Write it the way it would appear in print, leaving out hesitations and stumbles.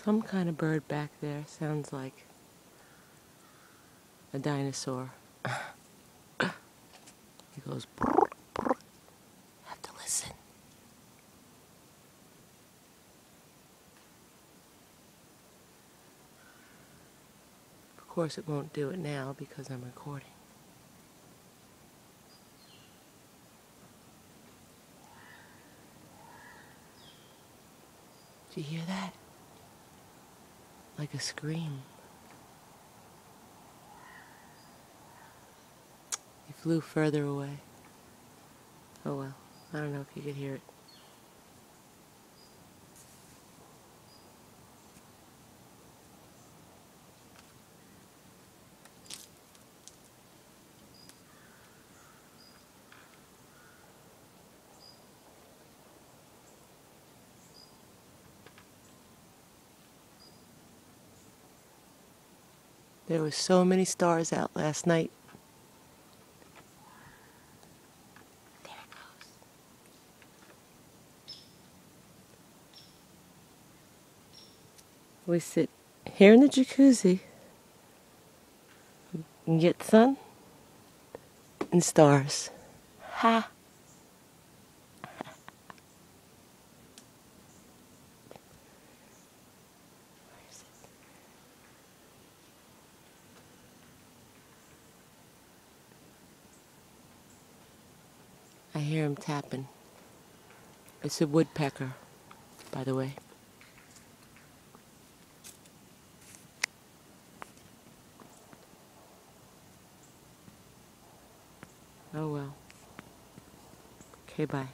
some kind of bird back there. Sounds like a dinosaur. He goes brrr, brrr. Have to listen. Of course it won't do it now because I'm recording. Did you hear that? Like a scream. He flew further away. Oh well, I don't know if you could hear it. There were so many stars out last night. There it goes. We sit here in the jacuzzi and get sun and stars. Ha! I hear him tapping. It's a woodpecker, by the way. Oh well. Okay, bye.